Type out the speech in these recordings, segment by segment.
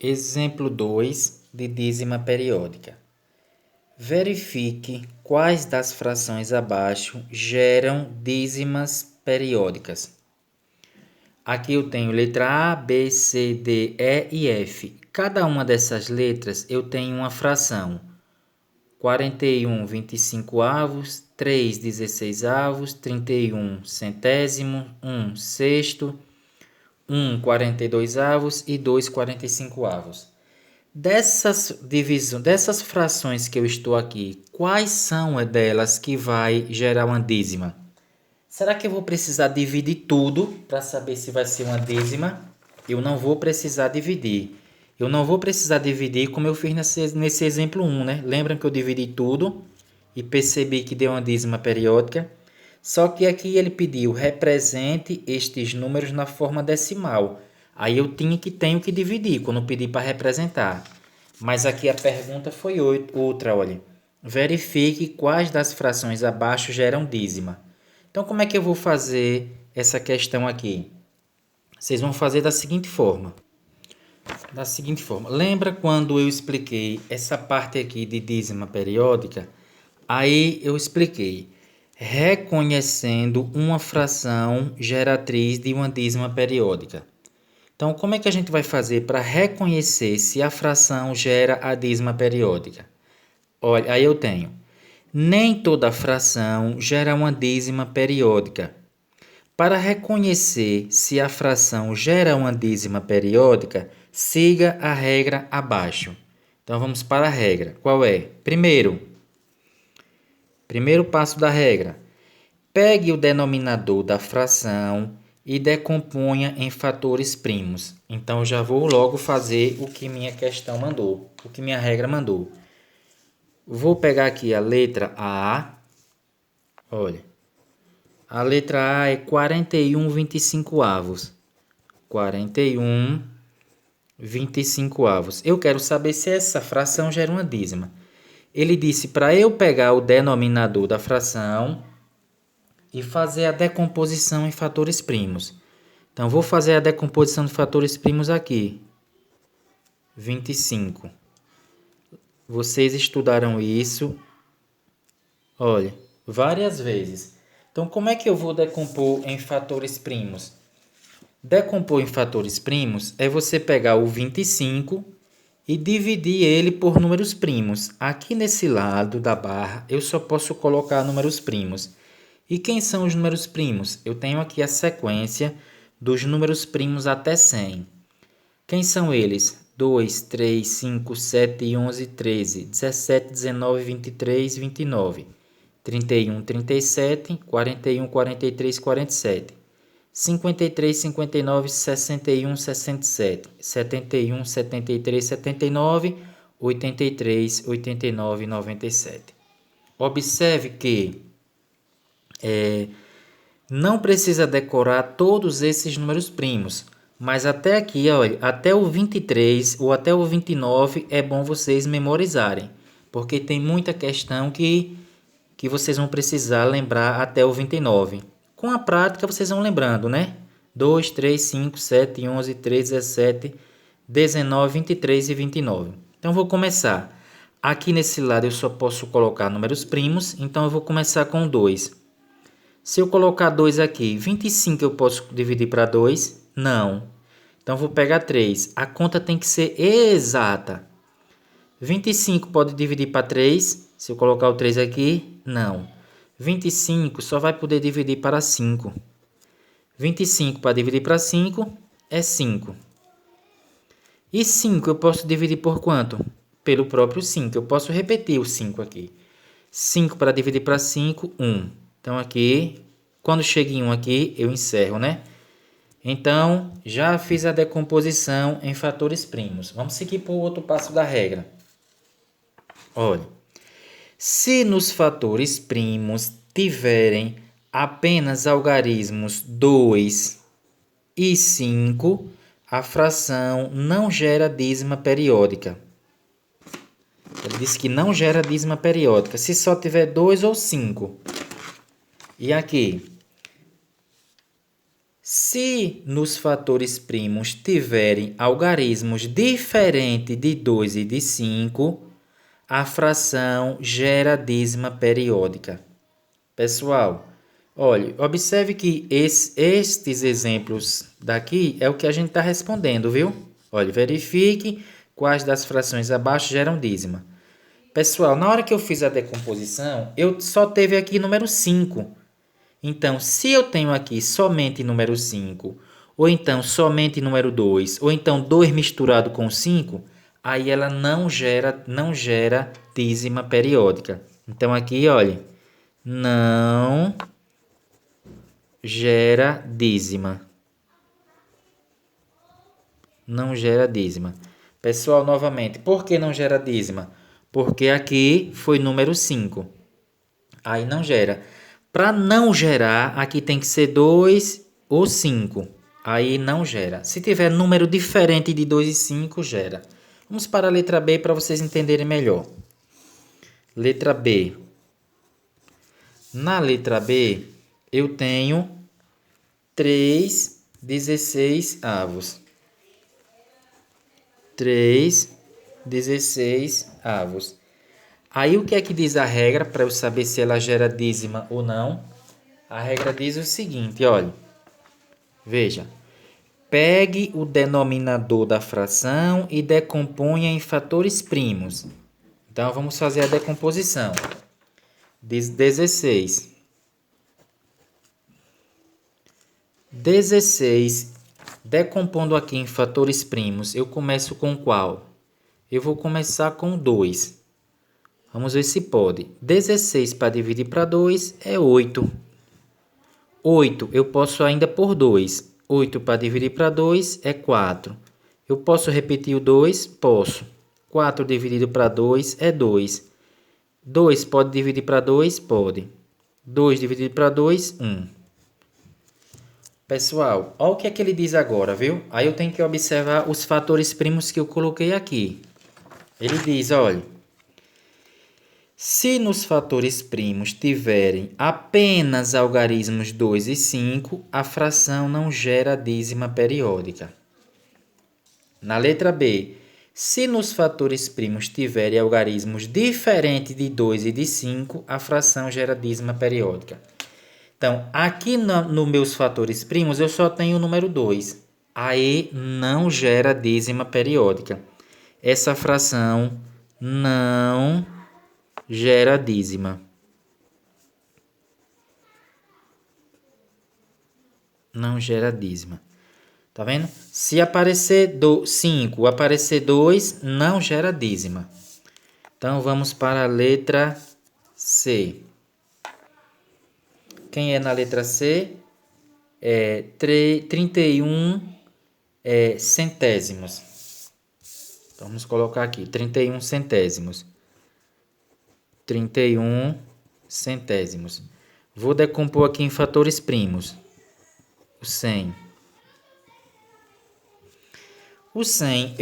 Exemplo 2 de dízima periódica. Verifique quais das frações abaixo geram dízimas periódicas. Aqui eu tenho letra A, B, C, D, E e F. Cada uma dessas letras eu tenho uma fração. 41 25avos, 3 16avos, 31 centésimo, 1 sexto, 1 42avos e 2 45avos. Dessas frações que eu estou aqui, quais são delas que vai gerar uma dízima? Será que eu vou precisar dividir tudo para saber se vai ser uma dízima? Eu não vou precisar dividir. Eu não vou precisar dividir como eu fiz nesse exemplo 1, né? Lembram que eu dividi tudo e percebi que deu uma dízima periódica? Só que aqui ele pediu represente estes números na forma decimal. Aí eu tenho que dividir quando pedi para representar. Mas aqui a pergunta foi outra, olha. Verifique quais das frações abaixo geram dízima. Então, como é que eu vou fazer essa questão aqui? Vocês vão fazer da seguinte forma. Lembra quando eu expliquei essa parte aqui de dízima periódica? Aí eu expliquei. Reconhecendo uma fração geratriz de uma dízima periódica. Então, como é que a gente vai fazer para reconhecer se a fração gera a dízima periódica? Olha, aí eu tenho. Nem toda fração gera uma dízima periódica. Para reconhecer se a fração gera uma dízima periódica, siga a regra abaixo. Então vamos para a regra. Qual é? Primeiro passo da regra. Pegue o denominador da fração e decomponha em fatores primos. Então já vou logo fazer o que minha questão mandou, o que minha regra mandou. Vou pegar aqui a letra A. Olha. A letra A é 41 25avos. 41 25avos. Eu quero saber se essa fração gera uma dízima. Ele disse para eu pegar o denominador da fração e fazer a decomposição em fatores primos. Então, vou fazer a decomposição de fatores primos aqui. 25. Vocês estudaram isso, olha, várias vezes. Então, como é que eu vou decompor em fatores primos? Decompor em fatores primos é você pegar o 25 e dividir ele por números primos. Aqui nesse lado da barra, eu só posso colocar números primos. E quem são os números primos? Eu tenho aqui a sequência dos números primos até 100. Quem são eles? 2, 3, 5, 7, 11, 13, 17, 19, 23, 29, 31, 37, 41, 43, 47, 53, 59, 61, 67, 71, 73, 79, 83, 89 e 97. Observe que não precisa decorar todos esses números primos, mas até aqui, olha, até o 23 ou até o 29 é bom vocês memorizarem, porque tem muita questão que vocês vão precisar lembrar até o 29. Com a prática vocês vão lembrando, né? 2, 3, 5, 7, 11, 13, 17, 19, 23 e 29. Então vou começar. Aqui nesse lado eu só posso colocar números primos, então eu vou começar com 2. Se eu colocar 2 aqui, 25 eu posso dividir para 2? Não. Então, vou pegar 3. A conta tem que ser exata. 25 pode dividir para 3? Se eu colocar o 3 aqui? Não. 25 só vai poder dividir para 5. 25 para dividir para 5 é 5. E 5 eu posso dividir por quanto? Pelo próprio 5. Eu posso repetir o 5 aqui. 5 para dividir para 5, 1. Então, aqui, quando chega em 1 aqui, eu encerro, né? Então, já fiz a decomposição em fatores primos. Vamos seguir para o outro passo da regra. Olha, se nos fatores primos tiverem apenas algarismos 2 e 5, a fração não gera dízima periódica. Ele disse que não gera dízima periódica se só tiver 2 ou 5. E aqui, Se nos fatores primos tiverem algarismos diferentes de 2 e de 5, a fração gera dízima periódica. Pessoal, olha, observe que estes exemplos daqui é o que a gente está respondendo, viu? Olha, verifique quais das frações abaixo geram dízima. Pessoal, na hora que eu fiz a decomposição, eu só teve aqui número 5. Então, se eu tenho aqui somente número 5, ou então somente número 2, ou então 2 misturado com 5, aí ela não gera dízima periódica. Então, aqui, olha, não gera dízima. Não gera dízima. Pessoal, novamente, por que não gera dízima? Porque aqui foi número 5. Aí não gera. Para não gerar, aqui tem que ser 2 ou 5. Aí não gera. Se tiver número diferente de 2 e 5, gera. Vamos para a letra B para vocês entenderem melhor. Letra B. Na letra B, eu tenho 3 16avos. 3 16avos. Aí o que é que diz a regra para eu saber se ela gera dízima ou não? A regra diz o seguinte, olha. Veja. Pegue o denominador da fração e decomponha em fatores primos. Então vamos fazer a decomposição. Diz 16. 16, decompondo aqui em fatores primos, eu começo com qual? Eu vou começar com 2. Vamos ver se pode. 16 para dividir para 2 é 8. 8 eu posso ainda por 2. 8 para dividir para 2 é 4. Eu posso repetir o 2? Posso. 4 dividido para 2 é 2. 2 pode dividir para 2? Pode. 2 dividido para 2, 1. Pessoal, olha o que é que ele diz agora, viu? Aí eu tenho que observar os fatores primos que eu coloquei aqui. Ele diz, olha, se nos fatores primos tiverem apenas algarismos 2 e 5, a fração não gera dízima periódica. Na letra B, se nos fatores primos tiverem algarismos diferentes de 2 e de 5, a fração gera dízima periódica. Então, aqui no meus fatores primos, eu só tenho o número 2. Aí não gera dízima periódica. Essa fração não gera dízima. Não gera dízima. Tá vendo? Se aparecer 5, aparecer 2, não gera dízima. Então, vamos para a letra C. Quem é na letra C? 31 centésimos. Então, vamos colocar aqui, 31 centésimos. 31 centésimos. Vou decompor aqui em fatores primos. O 100. O 100,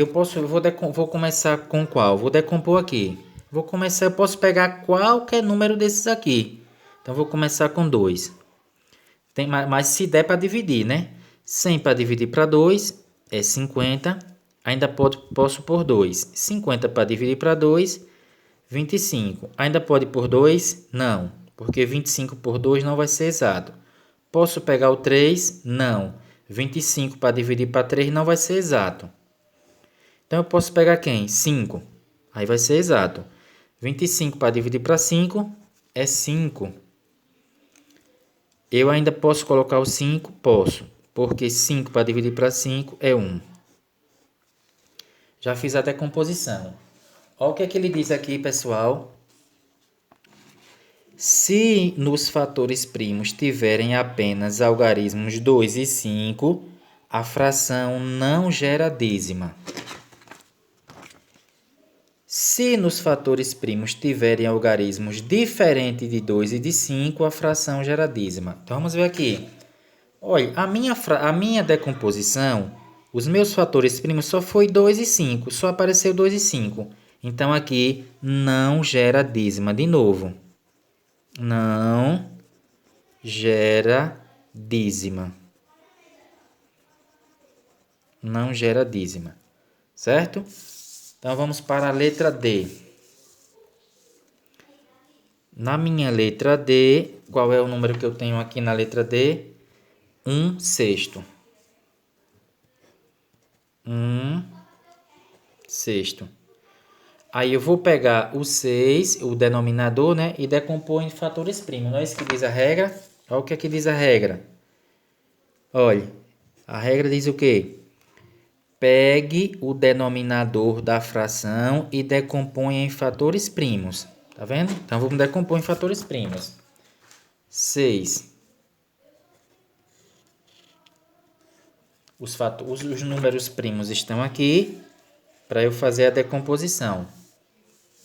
vou começar com qual? Vou decompor aqui. Eu posso pegar qualquer número desses aqui. Então, vou começar com 2. Mas se der para dividir, né? 100 para dividir para 2 é 50. Ainda posso por 2. 50 para dividir para 2, 25. Ainda pode por 2? Não, porque 25 por 2 não vai ser exato. Posso pegar o 3? Não. 25 para dividir para 3 não vai ser exato. Então, eu posso pegar quem? 5. Aí vai ser exato. 25 para dividir para 5 é 5. Eu ainda posso colocar o 5? Posso, porque 5 para dividir para 5 é 1. Já fiz a decomposição. Olha o que é que ele diz aqui, pessoal. Se nos fatores primos tiverem apenas algarismos 2 e 5, a fração não gera dízima. Se nos fatores primos tiverem algarismos diferentes de 2 e de 5, a fração gera dízima. Então, vamos ver aqui. Olha, a minha decomposição, os meus fatores primos só foi 2 e 5, só apareceu 2 e 5. Então, aqui não gera dízima. De novo, não gera dízima. não gera dízima, certo? Então, vamos para a letra D. Na minha letra D, qual é o número que eu tenho aqui na letra D? 1/6. 1/6. Aí eu vou pegar o 6, o denominador, né? E decompor em fatores primos. Não é isso que diz a regra? Olha o que aqui diz a regra. Olha, a regra diz o quê? Pegue o denominador da fração e decomponha em fatores primos. Tá vendo? Então, vamos decompor em fatores primos. 6. Os números primos estão aqui para eu fazer a decomposição.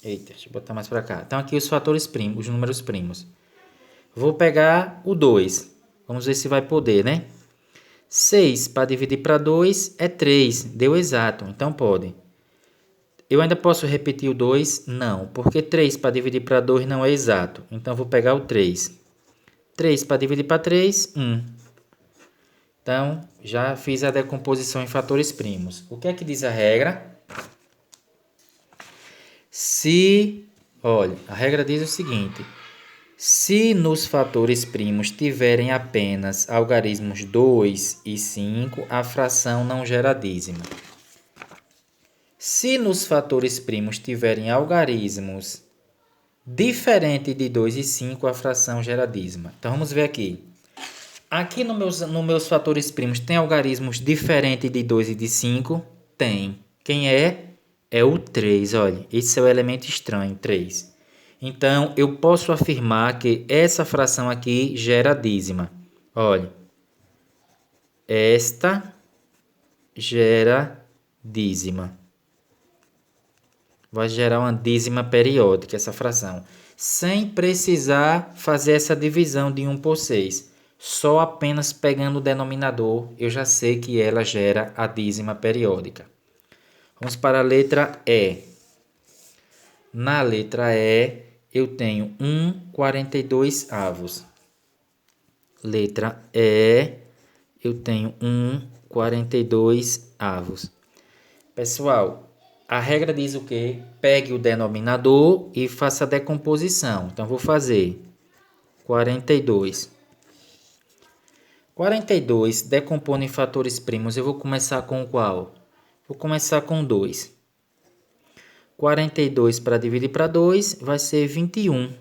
Eita, deixa eu botar mais para cá. Então, aqui os fatores primos, os números primos. Vou pegar o 2. Vamos ver se vai poder, né? 6 para dividir para 2 é 3. Deu exato, então pode. Eu ainda posso repetir o 2? Não, porque 3 para dividir para 2 não é exato. Então, vou pegar o 3. 3 para dividir para 3, 1. Então, já fiz a decomposição em fatores primos. O que é que diz a regra? Olha, a regra diz o seguinte: se nos fatores primos tiverem apenas algarismos 2 e 5, a fração não gera dízima. Se nos fatores primos tiverem algarismos diferentes de 2 e 5, a fração gera dízima. Então, vamos ver aqui. Aqui nos meus fatores primos tem algarismos diferentes de 2 e de 5? Tem. Quem é? É o 3, olha. Esse é o elemento estranho, 3. Então, eu posso afirmar que essa fração aqui gera dízima. Olha. Esta gera dízima. Vai gerar uma dízima periódica, essa fração. Sem precisar fazer essa divisão de 1 por 6. Só apenas pegando o denominador, eu já sei que ela gera a dízima periódica. Vamos para a letra E. Na letra E, eu tenho 1/42. Letra E, eu tenho 1/42. Pessoal, a regra diz o quê? Pegue o denominador e faça a decomposição. Então, vou fazer 42. 42, decompondo em fatores primos, eu vou começar com qual? Vou começar com 2. 42 para dividir para 2 vai ser 21.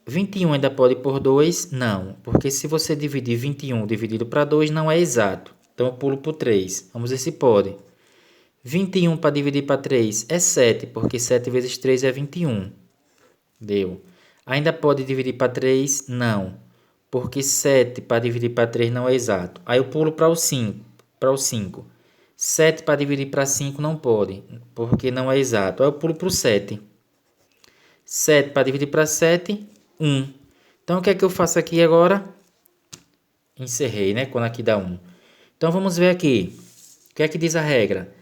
21 ainda pode ir por 2? Não, porque se você dividir 21 dividido para 2 não é exato. Então eu pulo por 3. Vamos ver se pode. 21 para dividir para 3 é 7, porque 7 vezes 3 é 21. Deu. Ainda pode dividir para 3? Não, porque 7 para dividir para 3 não é exato. Aí eu pulo para o 5. 7 para dividir para 5 não pode, porque não é exato. Aí eu pulo para o 7. 7 para dividir para 7, 1. Então, o que é que eu faço aqui agora? Encerrei, né? Quando aqui dá 1. Então, vamos ver aqui. O que é que diz a regra?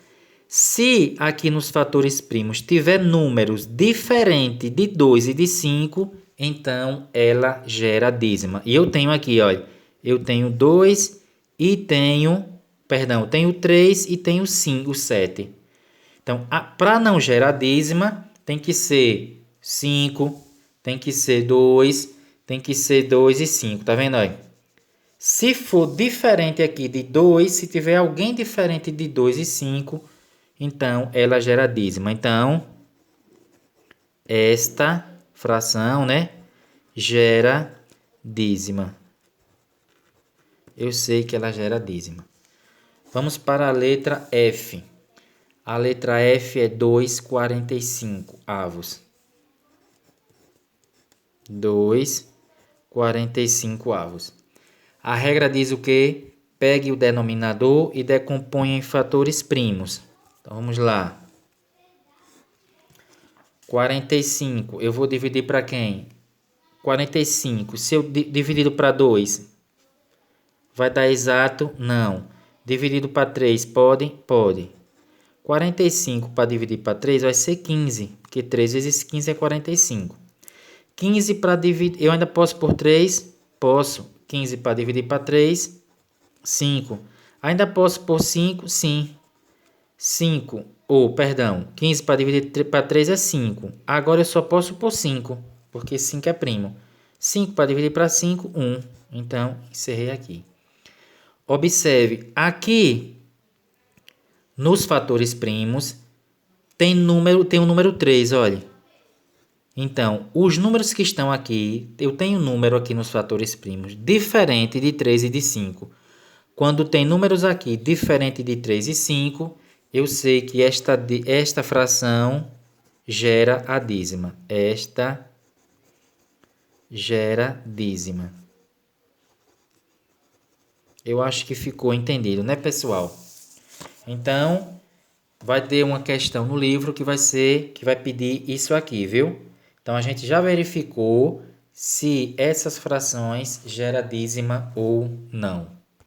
Se aqui nos fatores primos tiver números diferentes de 2 e de 5, então ela gera dízima. E eu tenho aqui, olha, eu tenho 2 e tenho 3 e tenho 5, 7. Então, para não gerar dízima, tem que ser 5, tem que ser 2, tem que ser 2 e 5, tá vendo aí? Se for diferente aqui de 2, se tiver alguém diferente de 2 e 5, então ela gera dízima. Então, esta fração, né, gera dízima. Eu sei que ela gera dízima. Vamos para a letra F. A letra F é 2/45. 2/45. A regra diz o quê? Pegue o denominador e decomponha em fatores primos. Então, vamos lá. 45, eu vou dividir para quem? 45, se eu dividido para 2, vai dar exato? Não. Dividido para 3, pode? Pode. 45 para dividir para 3 vai ser 15, porque 3 vezes 15 é 45. 15 para dividir, eu ainda posso por 3? Posso. 15 para dividir para 3, 5. Ainda posso pôr 5? Sim. 15 para dividir para 3 é 5. Agora eu só posso pôr 5, porque 5 é primo. 5 para dividir para 5, 1. Então, encerrei aqui. Observe, aqui nos fatores primos tem o número 3, olha. Então, os números que estão aqui, eu tenho um número aqui nos fatores primos diferente de 3 e de 5. Quando tem números aqui diferente de 3 e 5, eu sei que esta fração gera a dízima. Esta gera dízima. Eu acho que ficou entendido, né, pessoal? Então, vai ter uma questão no livro que vai pedir isso aqui, viu? Então, a gente já verificou se essas frações geram dízima ou não.